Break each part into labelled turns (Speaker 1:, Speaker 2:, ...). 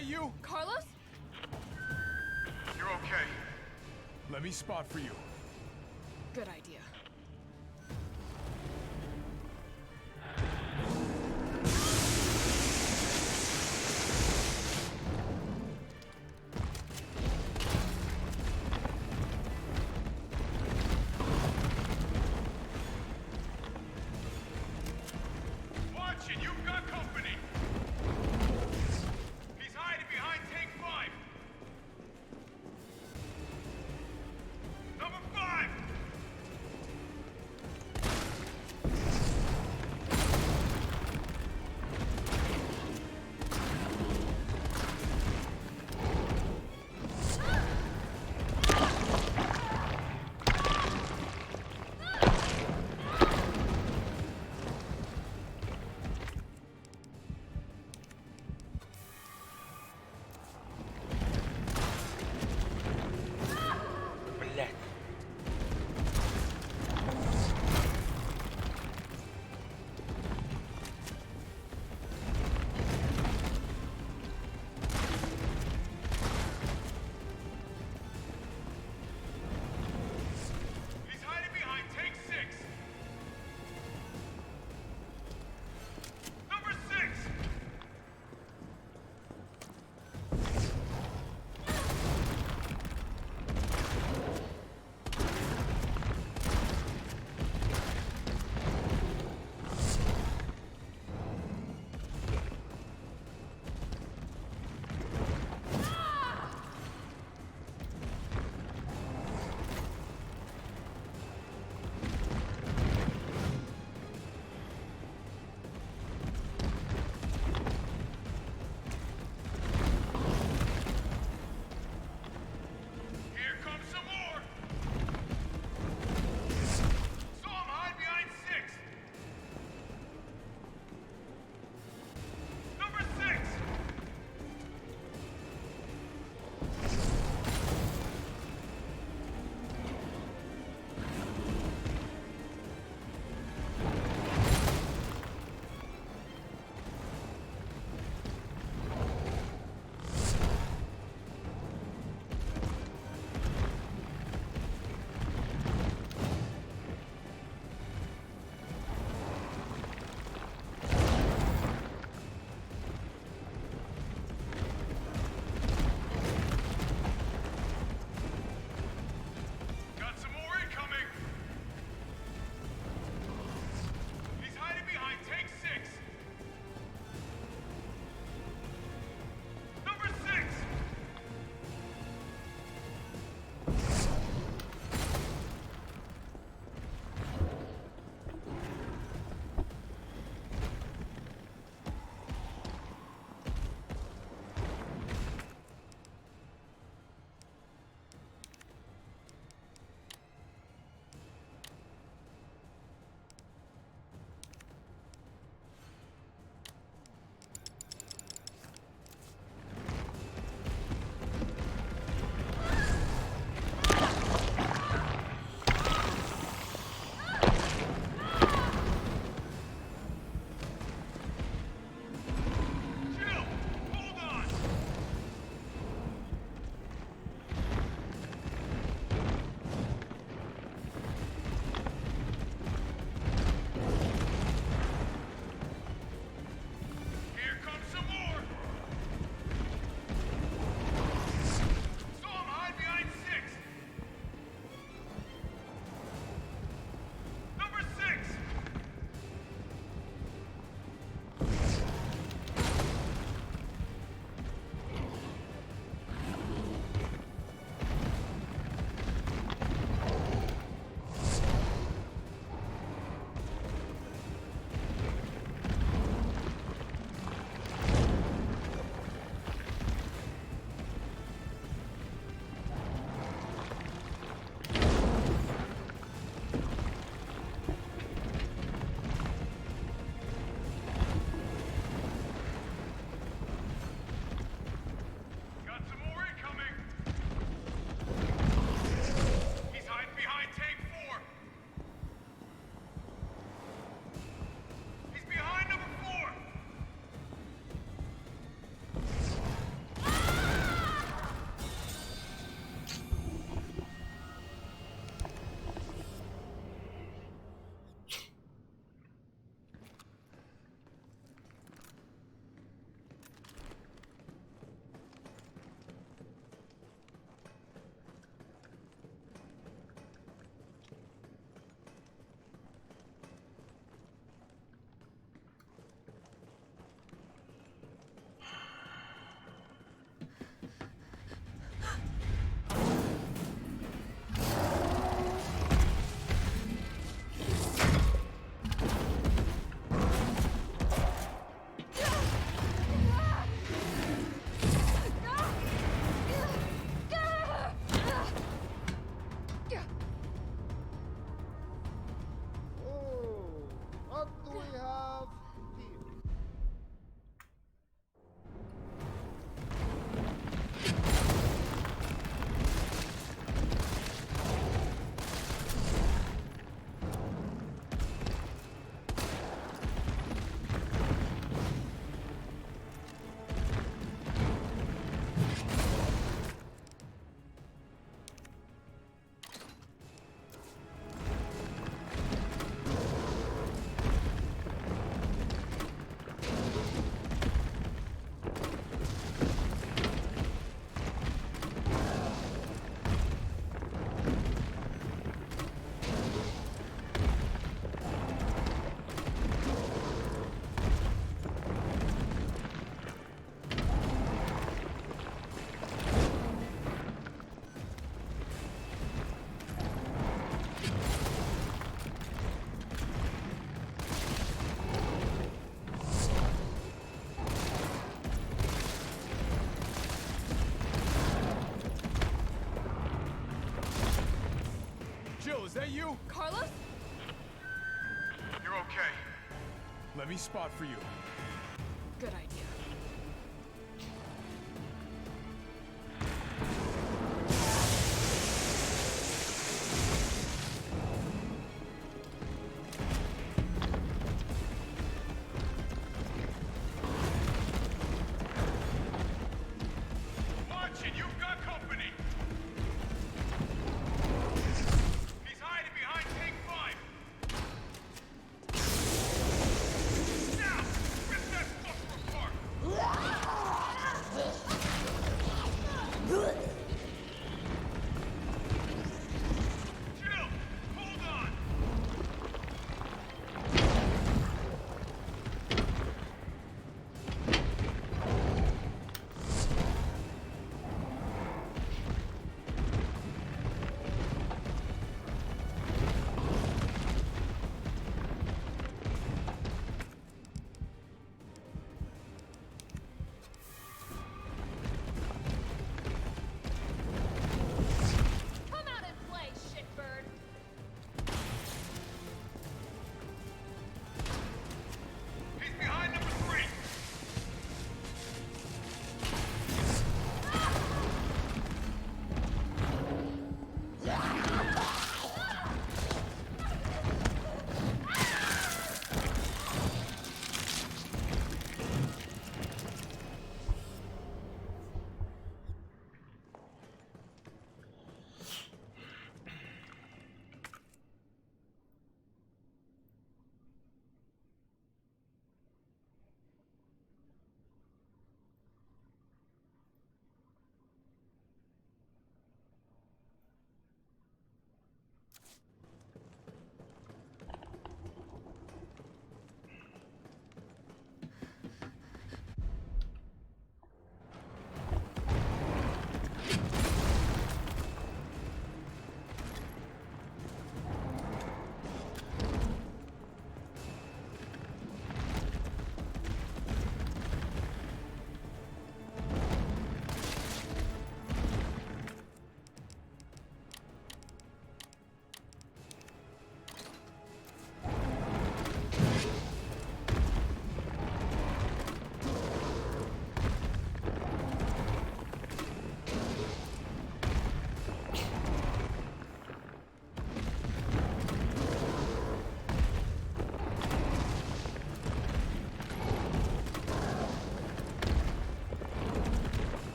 Speaker 1: that you?
Speaker 2: Carlos?
Speaker 1: You're okay. Let me spot for you.
Speaker 2: Good idea.
Speaker 1: Watch it! You've got company! He's hiding behind tank 5! Number 5! is that you?
Speaker 2: Carlos?
Speaker 1: You're okay. Let me spot for you.
Speaker 2: Good idea.
Speaker 1: Watch it, you've got company. He's hiding behind Tank 5. Now, rip that fucker apart. Jill, hold on.
Speaker 2: Come out and play, shitbird!
Speaker 1: He's behind number 3.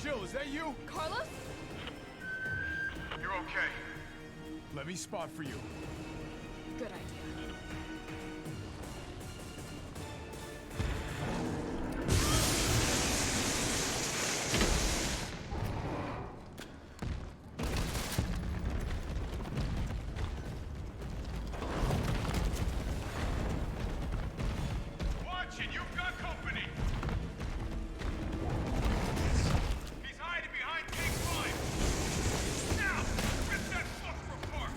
Speaker 1: Jill, is that you?
Speaker 2: Carlos?
Speaker 1: You're okay. Let me spot for you.
Speaker 2: Good idea.
Speaker 1: Watch it, you've got company. He's hiding behind Tank 5. Now, rip that fucker apart.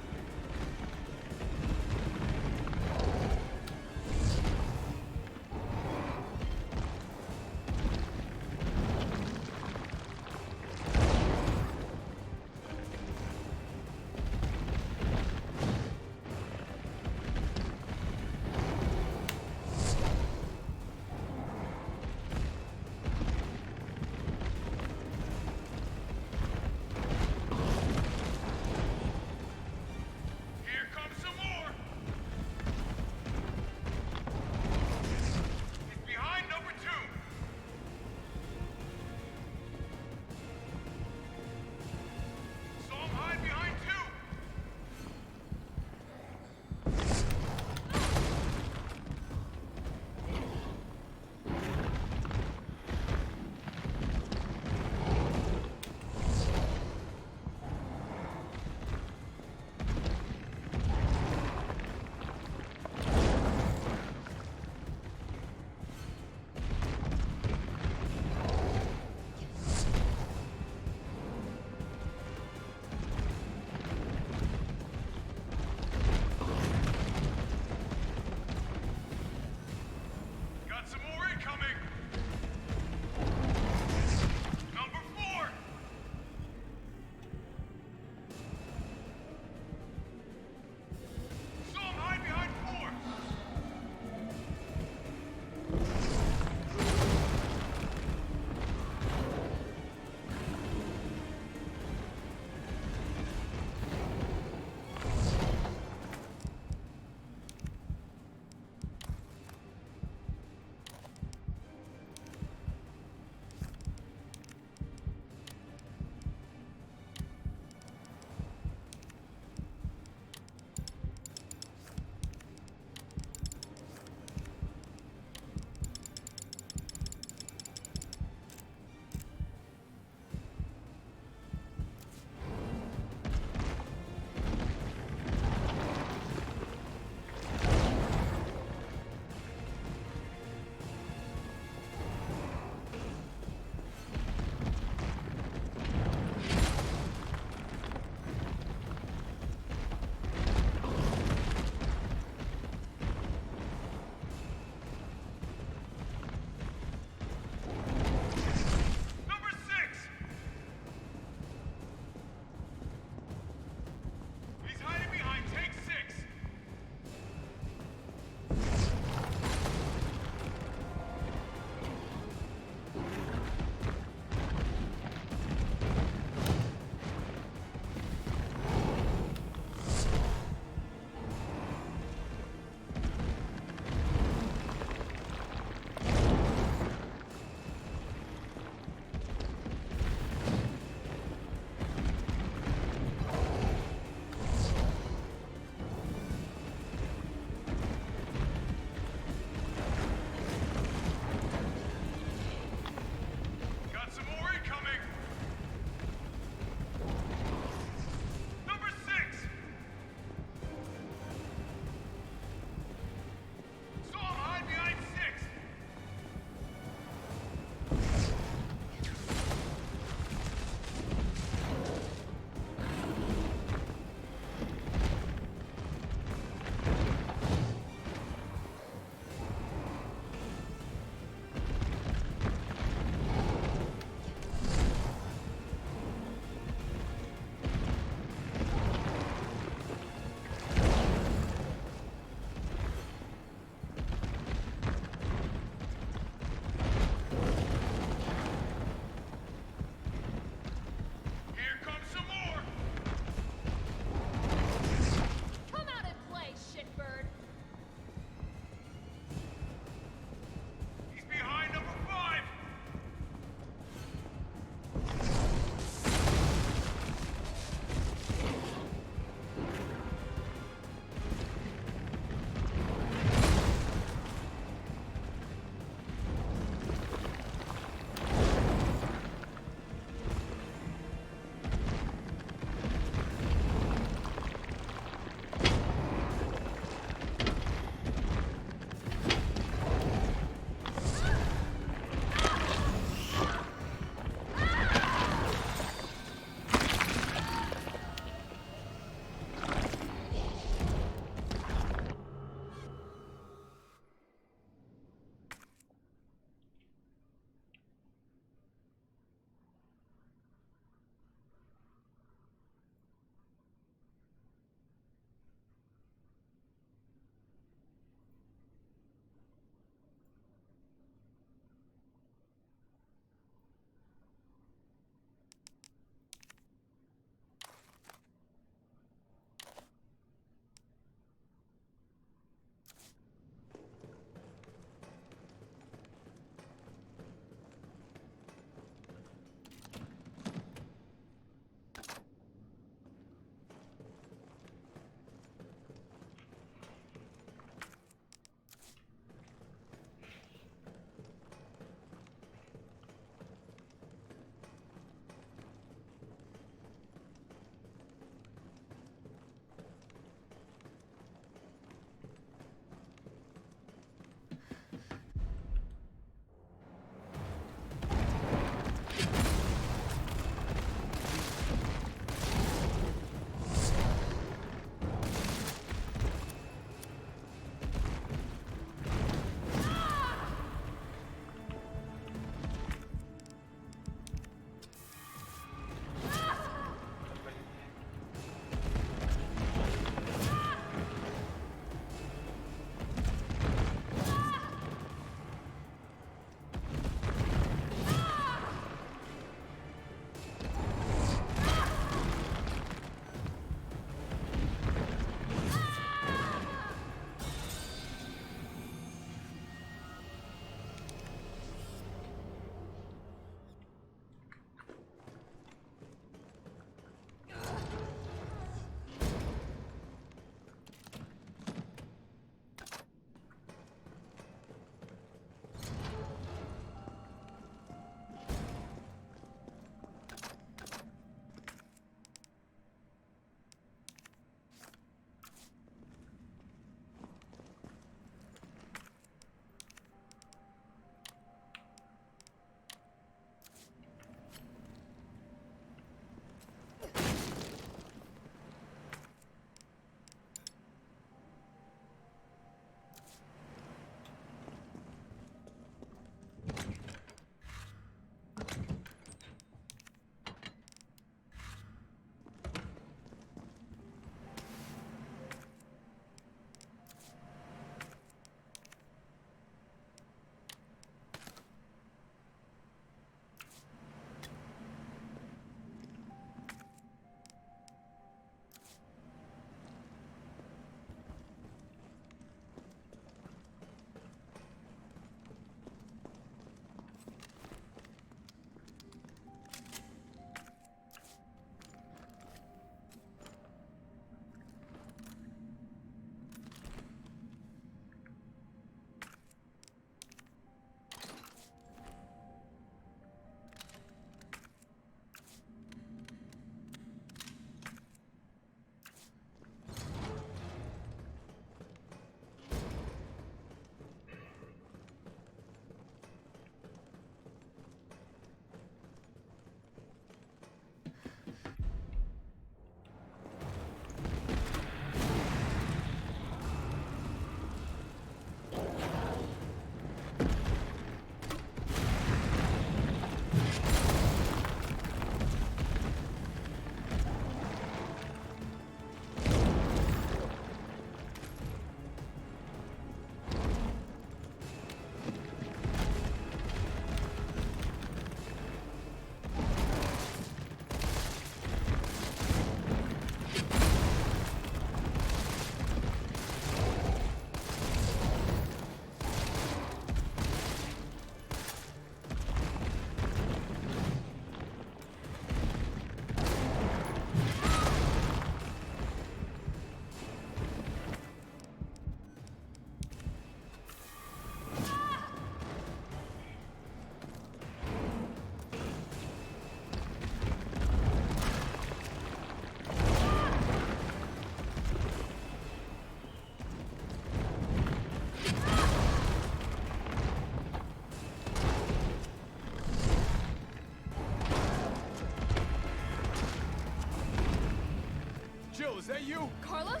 Speaker 1: that you?
Speaker 2: Carlos?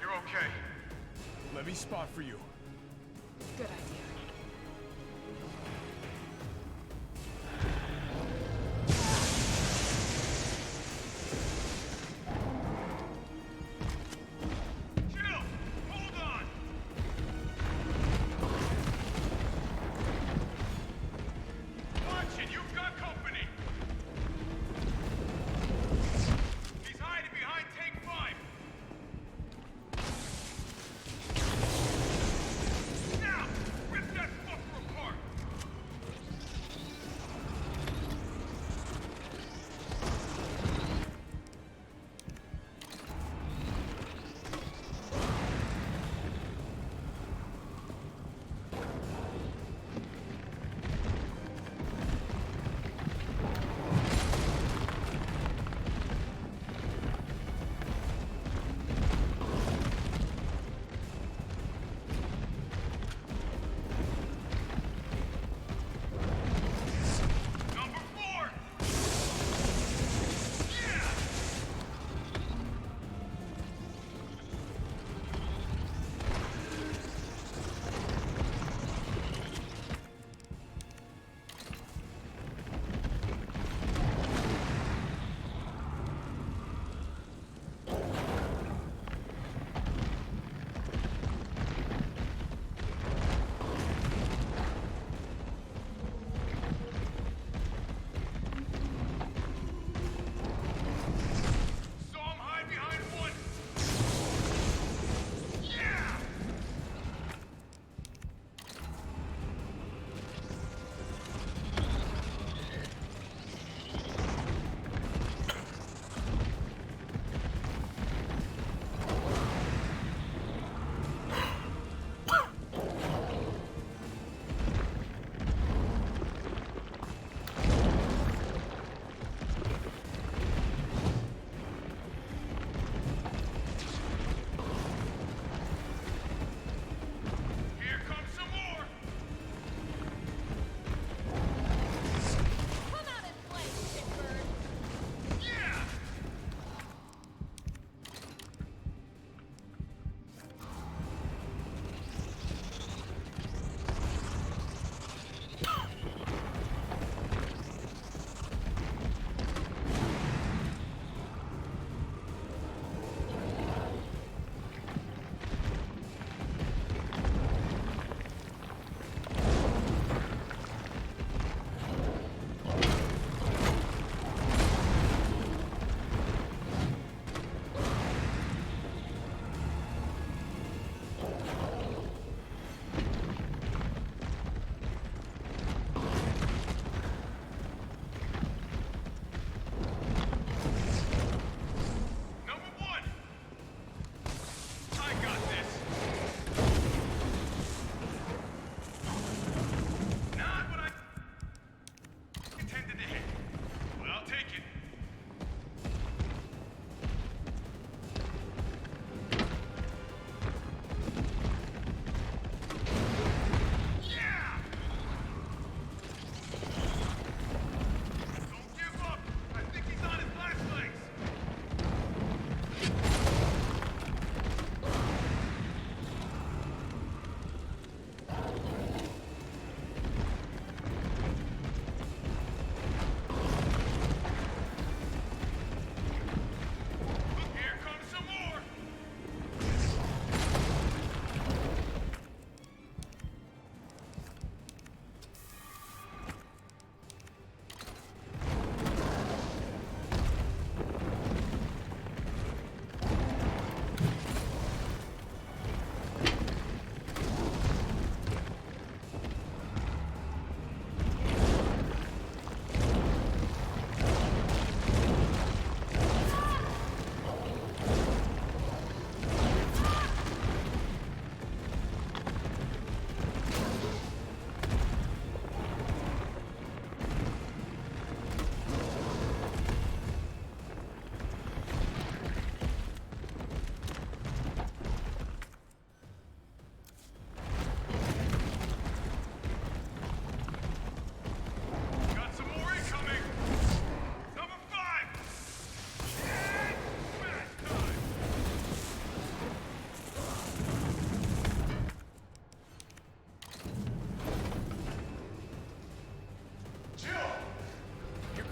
Speaker 1: You're okay. Let me spot for you.
Speaker 2: Good idea.
Speaker 1: Jill! Hold on! Watch it! You've got company! He's hiding behind tank 5! Now! Rip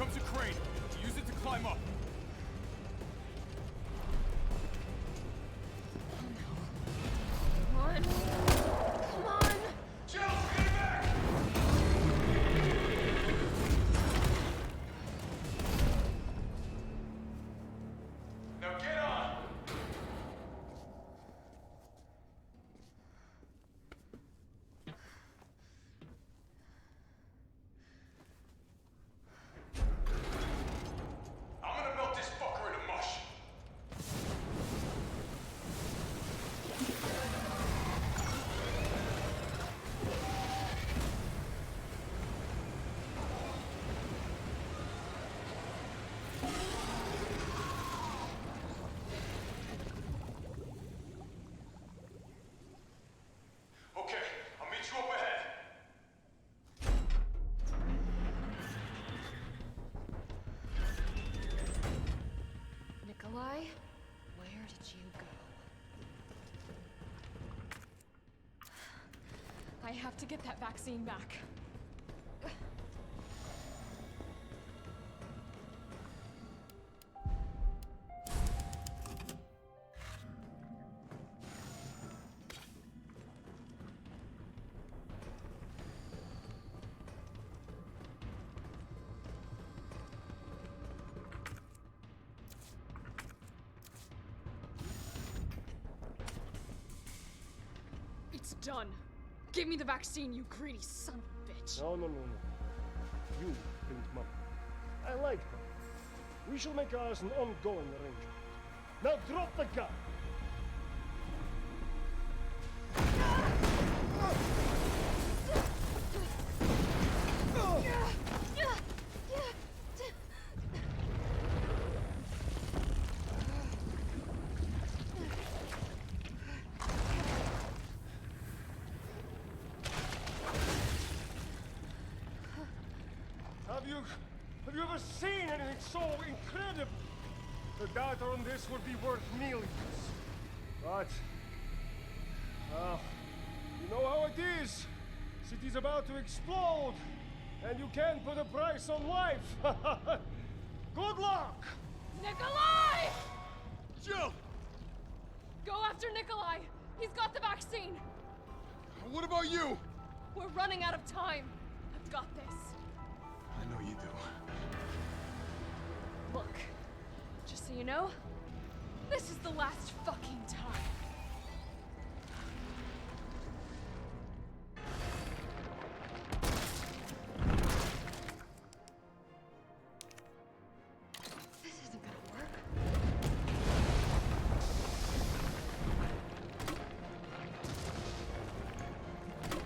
Speaker 1: comes a crane. Use it to climb up.
Speaker 2: Come on. Come on.
Speaker 1: Jill, get back! Now get on! I'm gonna melt this fucker into mush. Okay, I'll meet you up ahead.
Speaker 2: Nikolai, where did you go? I have to get that vaccine back. It's done. Give me the vaccine, you greedy son of a bitch.
Speaker 3: No. You didn't, Mom. I like her. We shall make ours an ongoing arrangement. Now drop the gun! Have you ever seen anything so incredible? The data on this would be worth millions. But, you know how it is. City's about to explode, and you can't put a price on life. Good luck!
Speaker 2: Nikolai!
Speaker 1: Jill!
Speaker 2: Go after Nikolai! He's got the vaccine!
Speaker 1: What about you?
Speaker 2: We're running out of time. I've got this.
Speaker 1: I know you do.
Speaker 2: Look, just so you know, this is the last fucking time. This isn't gonna work.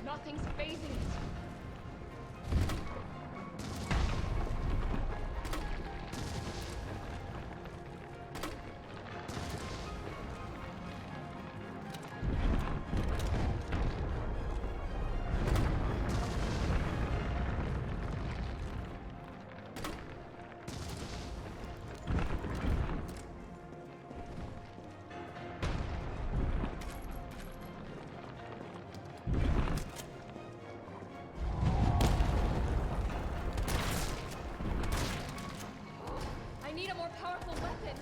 Speaker 2: Nothing's phasing it. I need a more powerful weapon.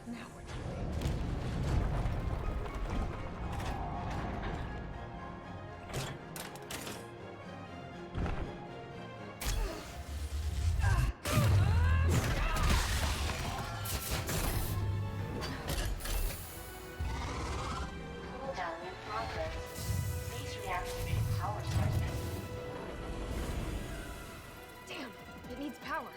Speaker 2: Now we're talking.
Speaker 4: Cooldown in progress. Please reactivate power sources.
Speaker 2: Damn, it needs power.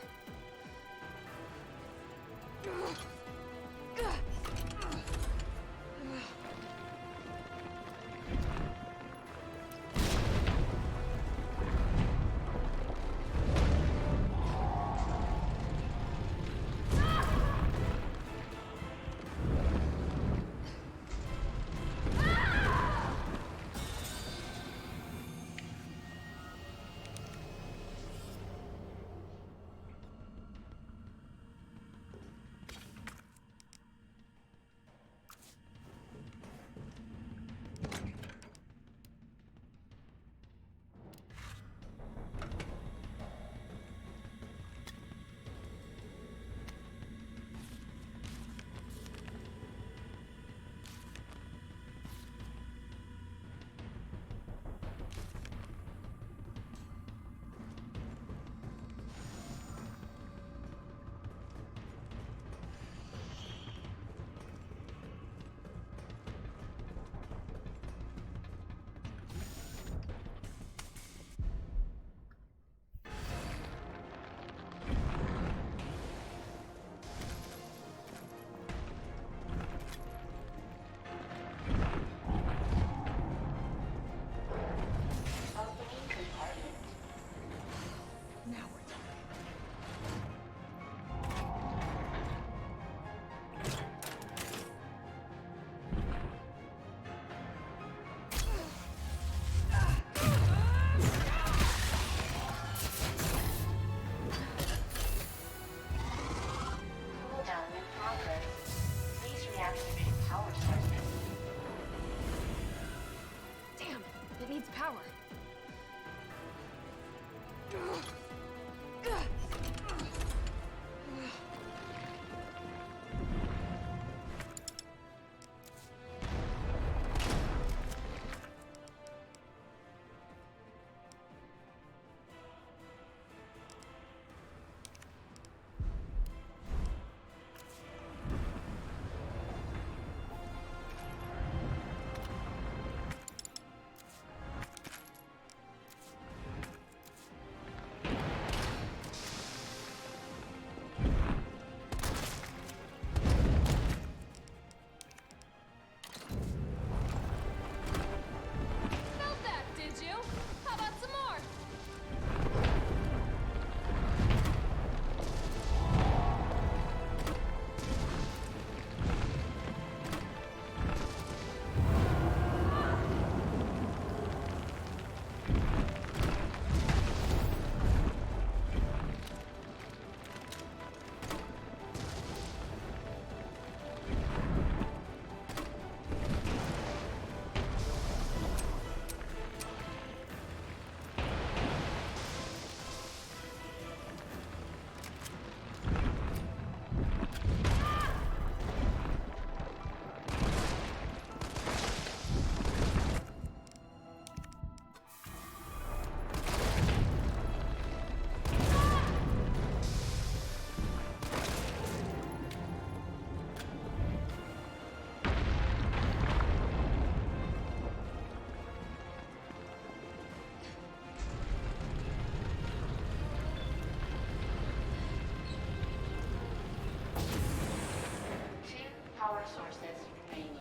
Speaker 4: power sources remaining.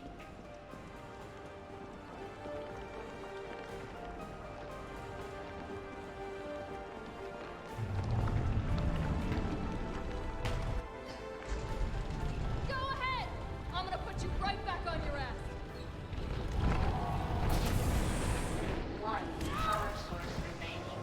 Speaker 2: Go ahead! I'm gonna put you right back on your ass.
Speaker 4: One power source remaining.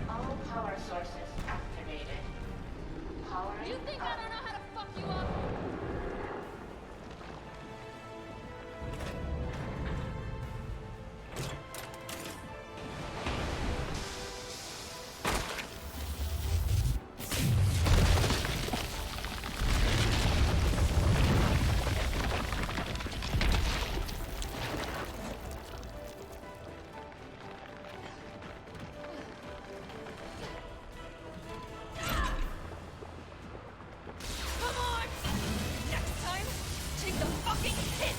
Speaker 4: All power sources activated. Powering
Speaker 2: You think I
Speaker 4: up.
Speaker 2: don't know how to fuck you up? Come on! Next time, take the fucking hit!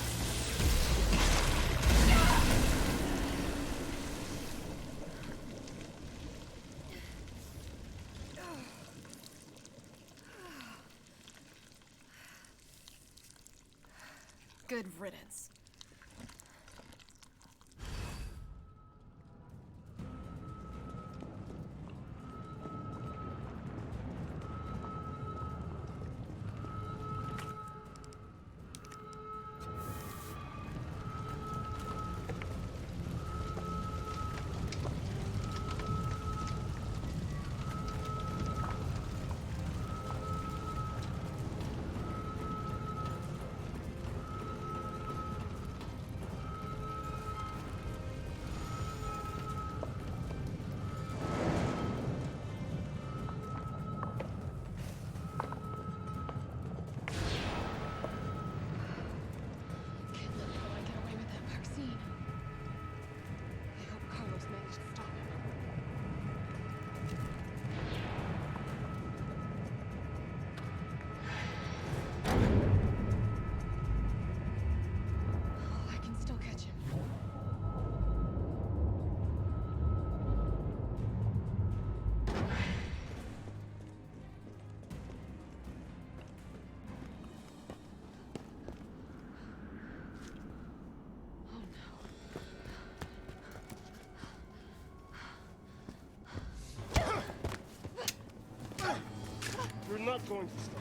Speaker 2: Good riddance. Can't let anyone get away with that vaccine. I hope Carlos managed to stop him. Oh, I can still catch him. Oh no.
Speaker 3: We're not going to stop.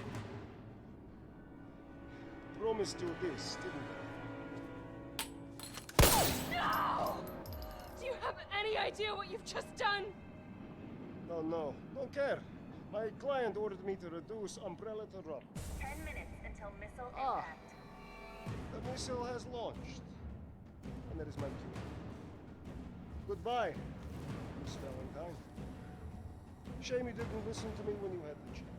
Speaker 3: Promised you this, didn't I?
Speaker 2: No! Do you have any idea what you've just done?
Speaker 3: Oh no, don't care. My client ordered me to reduce Umbrella to rubble.
Speaker 4: 10 minutes until missile
Speaker 3: Ah.
Speaker 4: impact.
Speaker 3: The missile has launched. And that is my cue. Goodbye, Miss Valentine. Shame you didn't listen to me when you had the chance.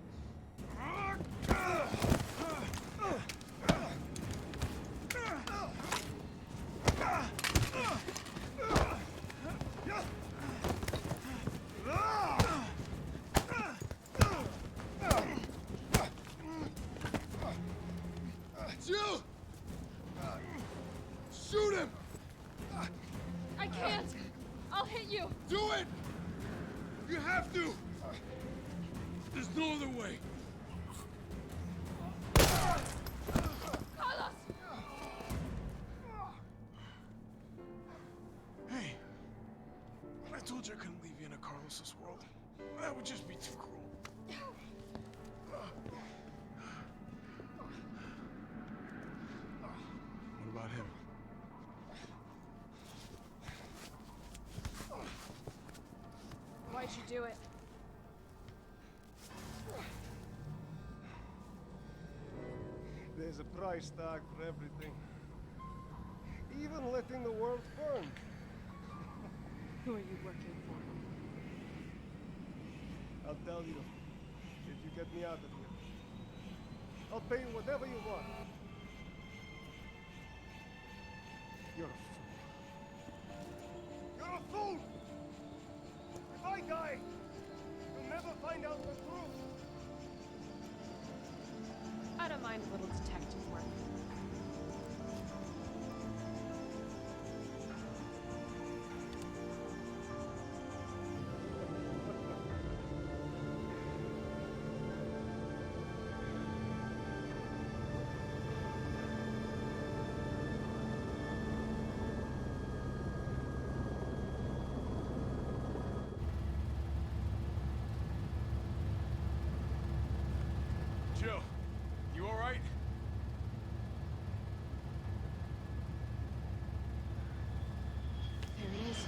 Speaker 1: It's you! Shoot him!
Speaker 2: I can't! I'll hit you!
Speaker 1: Do it! You have to! There's no other way.
Speaker 2: Carlos!
Speaker 1: Hey, when I told you I couldn't leave you in a Carlos's world, that would just be too cruel. What about him?
Speaker 2: Why'd you do it?
Speaker 3: There's a price tag for everything. Even letting the world burn.
Speaker 2: Who are you working for?
Speaker 3: I'll tell you if you get me out of here. I'll pay you whatever you want. You're a fool. You're a fool! If I die, you'll never find out the truth.
Speaker 2: I don't mind a little detective work.
Speaker 1: Jill, you all right?
Speaker 2: There it is.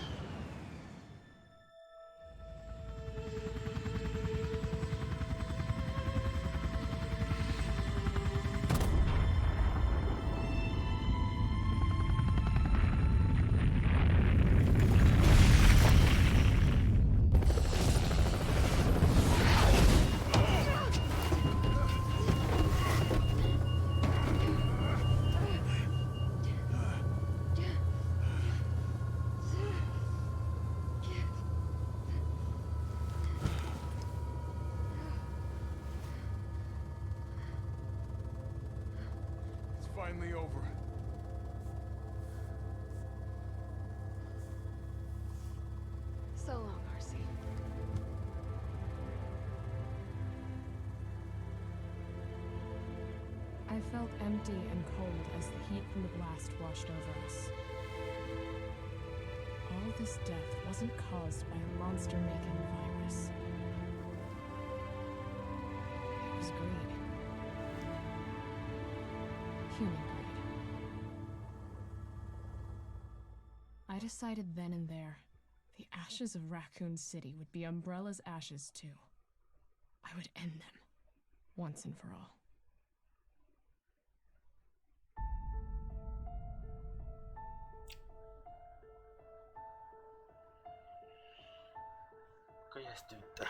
Speaker 1: It's finally over.
Speaker 2: So long, Arcee.
Speaker 5: I felt empty and cold as the heat from the blast washed over us. All this death wasn't caused by a monster-making virus. It was greed. Human greed. I decided then and there, the ashes of Raccoon City would be Umbrella's ashes too. I would end them, once and for all.
Speaker 6: Kaya estúpida.